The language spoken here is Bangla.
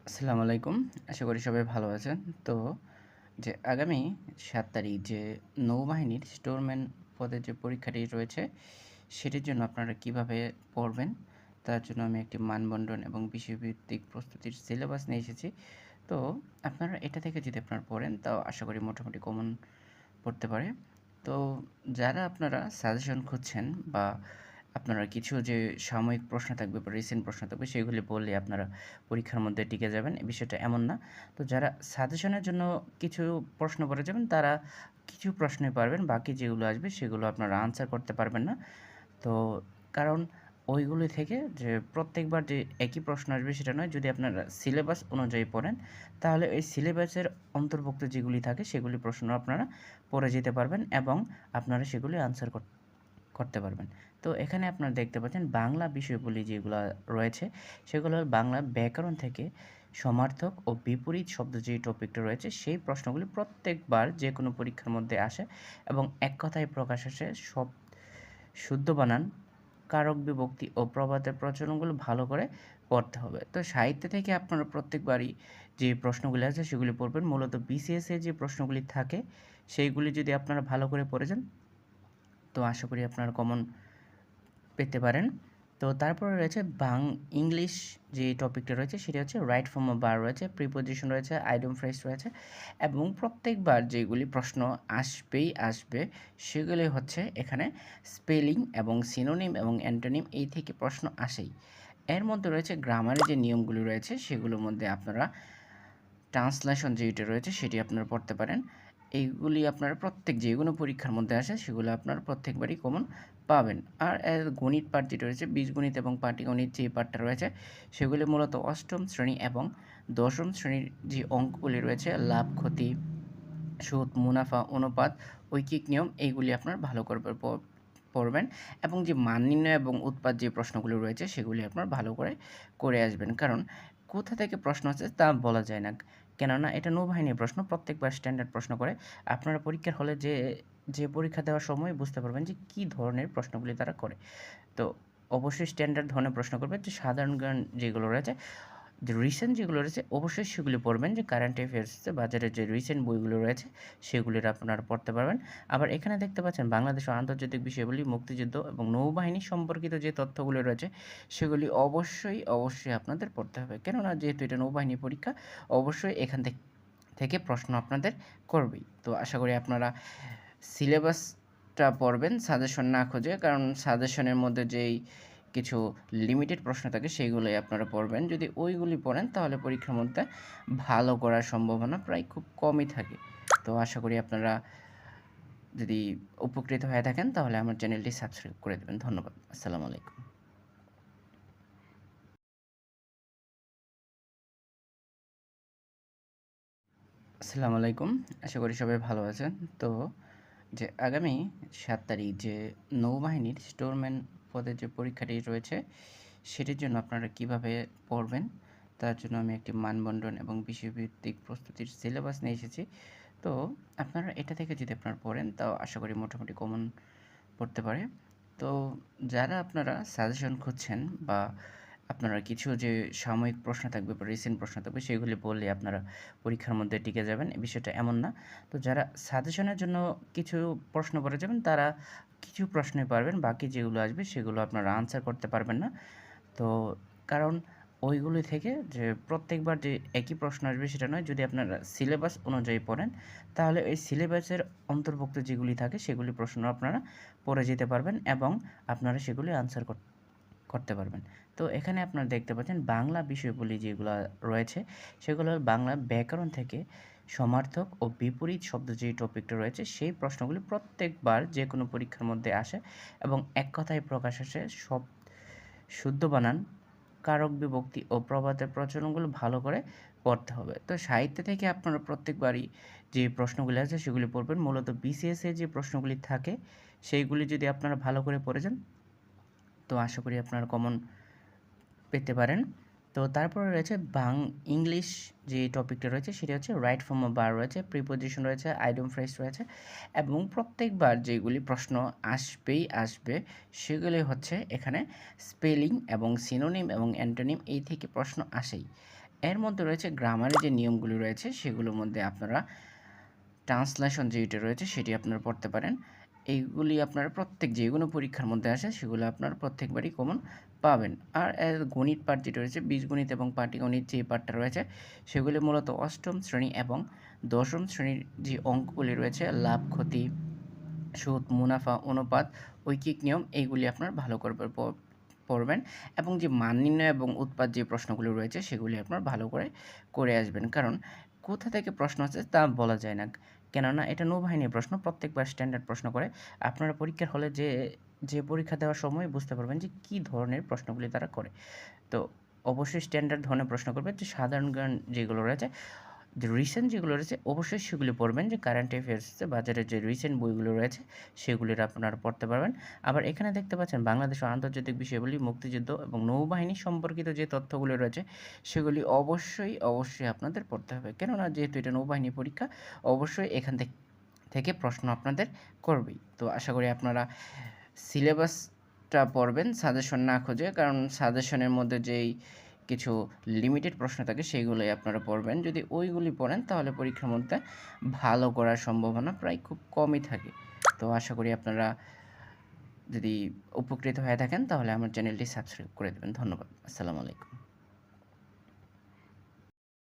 আসসালামু আলাইকুম। আশা করি সবাই ভালো আছেন। তো আগামী ৭ তারিখ নৌবাহিনীর স্টোরম্যান পদে যে পরীক্ষাটি রয়েছে, সেটির জন্য আপনারা কিভাবে পড়বেন, তার জন্য আমি একটি মানবন্টন এবং বিষয়ভিত্তিক প্রস্তুতির সিলেবাস নিয়ে এসেছি। তো আপনারা এটা থেকে যদি আপনারা পড়েন, তাও আশা করি মোটামুটি কমন পড়তে পারে। তো যারা আপনারা সাজেশন খুঁজছেন বা আপনারা কিছু যে সাময়িক প্রশ্ন থাকবে বা রিসেন্ট প্রশ্ন থাকবে সেগুলি বললে আপনারা পরীক্ষার মধ্যে টিকে যাবেন, এই বিষয়টা এমন না। তো যারা সাজেশনের জন্য কিছু প্রশ্ন পড়ে যাবেন তারা কিছু প্রশ্নই পারবেন, বাকি যেগুলো আসবে সেগুলো আপনারা আনসার করতে পারবেন না। তো কারণ ওইগুলি থেকে যে প্রত্যেকবার যে একই প্রশ্ন আসবে সেটা নয়। যদি আপনারা সিলেবাস অনুযায়ী পড়েন তাহলে এই সিলেবাসের অন্তর্ভুক্ত যেগুলি থাকে সেগুলি প্রশ্ন আপনারা পড়ে যেতে পারবেন এবং আপনারা সেগুলি আনসার করতে পারবেন। তো এখানে আপনারা দেখতে পাচ্ছেন বাংলা বিষয়গুলি যেগুলো রয়েছে সেগুলো বাংলা ব্যাকরণ থেকে সমার্থক ও বিপরীত শব্দ যে টপিকটা রয়েছে সেই প্রশ্নগুলি প্রত্যেকবার যে কোনো পরীক্ষার মধ্যে আসে এবং এক কথায় প্রকাশ আসে। সব শুদ্ধ বানান, কারক বিভক্তি ও প্রবাদের প্রচলনগুলো ভালো করে পড়তে হবে। তো সাহিত্য থেকে আপনারা প্রত্যেকবারই যে প্রশ্নগুলি আছে সেগুলি পড়বেন। মূলত বিসিএস এ যে প্রশ্নগুলি থাকে সেইগুলি যদি আপনারা ভালো করে পড়ে যান তো আশা করি আপনারা কমন পেতে পারেন। তো তারপরে রয়েছে ইংলিশ যে টপিকটা রয়েছে সেটা হচ্ছে রাইট ফর্ম অফ ভার্ব রয়েছে, প্রিপোজিশন রয়েছে, আইডিয়াম ফ্রেজ রয়েছে এবং প্রত্যেকবার যেগুলি প্রশ্ন আসবেই আসবে সেগুলি হচ্ছে এখানে স্পেলিং এবং সিনোনিম এবং অ্যান্টোনিম এই থেকে প্রশ্ন আসেই। এর মধ্যে রয়েছে গ্রামারের যে নিয়মগুলি রয়েছে সেগুলোর মধ্যে আপনারা ট্রান্সলেশন যেটা রয়েছে সেটি আপনারা পড়তে পারেন। এইগুলি আপনারা প্রত্যেক যেগুলো পরীক্ষার মধ্যে আসে সেগুলো আপনারা প্রত্যেকবারই কমন পাবেন। আর গণিত পাঠ যেটা রয়েছে বীজগণিত এবং পাটিগণিত যে পাঠটা রয়েছে সেগুলি মূলত অষ্টম শ্রেণী এবং দশম শ্রেণীর যে অঙ্কগুলি রয়েছে লাভ, ক্ষতি, সুদ, মুনাফা, অনুপাত, ঐকিক নিয়ম এইগুলি আপনারা ভালো করে পড়বেন এবং যে মান নির্ণয় এবং উৎপাদ যে প্রশ্নগুলো রয়েছে সেগুলি আপনারা ভালো করে করে আসবেন। কারণ কোথা থেকে প্রশ্ন আসছে তা বলা যায় না। কেননা এটা নৌবাহিনীর প্রশ্ন, প্রত্যেকবার স্ট্যান্ডার্ড প্রশ্ন করে। আপনারা পরীক্ষার হলে যে পরীক্ষা দেওয়ার সময় বুঝতে পারবেন যে কী ধরনের প্রশ্নগুলি তারা করে। তো অবশ্যই স্ট্যান্ডার্ড ধরনের প্রশ্ন করবে। যে সাধারণ জ্ঞান যেগুলো রয়েছে, যে রিসেন্ট যেগুলো রয়েছে অবশ্যই সেগুলি পড়বেন। যে কারেন্ট অ্যাফেয়ার্সে বাজারের যে রিসেন্ট বইগুলো রয়েছে সেগুলির আপনারা পড়তে পারবেন। আবার এখানে দেখতে পাচ্ছেন বাংলাদেশ ও আন্তর্জাতিক বিষয়গুলি, মুক্তিযুদ্ধ এবং নৌবাহিনী সম্পর্কিত যে তথ্যগুলো রয়েছে সেগুলি অবশ্যই আপনাদের পড়তে হবে। কেননা যেহেতু এটা নৌবাহিনী পরীক্ষা অবশ্যই এখান থেকে প্রশ্ন আপনাদের করবেই। তো আশা করি আপনারা সিলেবাসটা পড়বেন সাজেশন না খুঁজে, কারণ সাজেশনের মধ্যে যেই কিছু লিমিটেড প্রশ্ন থাকে সেইগুলোই আপনারা পড়বেন। যদি ওইগুলি পড়েন তাহলে পরীক্ষার মধ্যে ভালো করার সম্ভাবনা প্রায় খুব কমই থাকে। তো আশা করি আপনারা যদি উপকৃত হয়ে থাকেন তাহলে আমার চ্যানেলটি সাবস্ক্রাইব করে দেবেন। ধন্যবাদ। আসসালামু আলাইকুম। আসসালামু আলাইকুম। আশা করি সবাই ভালো আছেন। তো আগামী ৭ তারিখ নৌবাহিনীর স্টোরম্যান পদে যে পরীক্ষাটি রয়েছে সেটির জন্য আপনারা কিভাবে পড়বেন, তার জন্য আমি একটি মানবন্টন এবং বিষয়ভিত্তিক প্রস্তুতির সিলেবাস নিয়ে এসেছি। তো আপনারা এটা থেকে যদি আপনারা পড়েন তাও আশা করি মোটামুটি কমন পড়তে পারে। তো যারা আপনারা সাজেশন খুঁজছেন বা আপনারা কিছু যে সাময়িক প্রশ্ন থাকবে বা রিসেন্ট প্রশ্ন থাকবে সেগুলি বললে আপনারা পরীক্ষার মধ্যে টিকে যাবেন, এই বিষয়টা এমন না। তো যারা সাজেশনের জন্য কিছু প্রশ্ন পড়ে যাবেন তারা কিছু প্রশ্নই পারবেন, বাকি যেগুলো আসবে সেগুলো আপনারা আনসার করতে পারবেন না। তো কারণ ওইগুলি থেকে যে প্রত্যেকবার যে একই প্রশ্ন আসবে সেটা নয়। যদি আপনারা সিলেবাস অনুযায়ী পড়েন তাহলে এই সিলেবাসের অন্তর্ভুক্ত যেগুলি থাকে সেগুলি প্রশ্ন আপনারা পড়ে যেতে পারবেন এবং আপনারা সেগুলি আনসার করতে পারবেন। তো এখানে আপনারা দেখতে পাচ্ছেন বাংলা বিষয়গুলি যেগুলো রয়েছে সেগুলো বাংলা ব্যাকরণ থেকে সমার্থক ও বিপরীত শব্দ যে টপিকটা রয়েছে সেই প্রশ্নগুলি প্রত্যেকবার যে কোনো পরীক্ষার মধ্যে আসে এবং এক কথায় প্রকাশ আসে। সব শুদ্ধ বানান, কারক বিভক্তি ও প্রবাদের প্রচলনগুলো ভালো করে পড়তে হবে। তো সাহিত্য থেকে আপনারা প্রত্যেকবারই যে প্রশ্নগুলি আছে সেগুলি পড়বেন। মূলত বিসিএস এ যে প্রশ্নগুলি থাকে সেইগুলি যদি আপনারা ভালো করে পড়ে যান তো আশা করি আপনারা কমন পেতে পারেন। তো তারপরে রয়েছে ইংলিশ যে টপিকটা রয়েছে সেটা হচ্ছে রাইট ফর্ম অফ ভার্ব রয়েছে, প্রিপোজিশন রয়েছে, আইডিয়াম ফ্রেজ রয়েছে এবং প্রত্যেকবার যেগুলি প্রশ্ন আসবেই আসবে সেগুলি হচ্ছে এখানে স্পেলিং এবং সিনোনিম এবং অ্যান্টোনিম এই থেকে প্রশ্ন আসেই। এর মধ্যে রয়েছে গ্রামারের যে নিয়মগুলি রয়েছে সেগুলোর মধ্যে আপনারা ট্রান্সলেশন যেটা রয়েছে সেটি আপনারা পড়তে পারেন। এইগুলি আপনারা যেগুলো পরীক্ষার মধ্যে আসে সেগুলো আপনারা প্রত্যেকবারই কমন পাবেন। আর এর গণিত পাঠ যেটা রয়েছে বীজগণিত এবং পাটিগণিত যে পাঠটা রয়েছে সেগুলি মূলত অষ্টম শ্রেণী এবং দশম শ্রেণীর যে অঙ্কগুলি রয়েছে লাভ, ক্ষতি, সুদ, মুনাফা, অনুপাত, ঐকিক নিয়ম এইগুলি আপনারা ভালো করে পড়বেন এবং যে মান নির্ণয় এবং উৎপাদ যে প্রশ্নগুলো রয়েছে সেগুলি আপনারা ভালো করে করে আসবেন। কারণ কোথা থেকে প্রশ্ন আসছে তা বলা যায় না। কেননা এটা নৌবাহিনীর প্রশ্ন, প্রত্যেকবার স্ট্যান্ডার্ড প্রশ্ন করে। আপনারা পরীক্ষার হলে যে পরীক্ষা দেওয়ার সময় বুঝতে পারবেন যে কী ধরনের প্রশ্নগুলি তারা করে। তো অবশ্যই স্ট্যান্ডার্ড ধরনের প্রশ্ন করবে। যে সাধারণ জ্ঞান যেগুলো রয়েছে, যে রিসেন্ট যেগুলো রয়েছে অবশ্যই সেগুলি পড়বেন। যে কারেন্ট অ্যাফেয়ার্সে বাজারে যে রিসেন্ট বইগুলো রয়েছে সেগুলির আপনারা পড়তে পারবেন। আবার এখানে দেখতে পাচ্ছেন বাংলাদেশ ও আন্তর্জাতিক বিষয়াবলী, মুক্তিযুদ্ধ এবং নৌবাহিনী সম্পর্কিত যে তথ্যগুলো রয়েছে সেগুলি অবশ্যই আপনাদের পড়তে হবে। কেননা যেহেতু এটা নৌবাহিনী পরীক্ষা, অবশ্যই এখান থেকে প্রশ্ন আপনাদের করবেই। তো আশা করি আপনারা সিলেবাসটা পড়বেন সাজেশন না খুঁজে, কারণ সাজেশনের মধ্যে যেই কিছু লিমিটেড প্রশ্ন থাকে সেইগুলোই আপনারা পড়বেন। যদি ওইগুলি পড়েন তাহলে পরীক্ষার মধ্যে ভালো করার সম্ভাবনা প্রায় খুব কমই থাকে। তো আশা করি আপনারা যদি উপকৃত হয়ে থাকেন তাহলে আমার চ্যানেলটি সাবস্ক্রাইব করে দেবেন। ধন্যবাদ। আসসালামু আলাইকুম।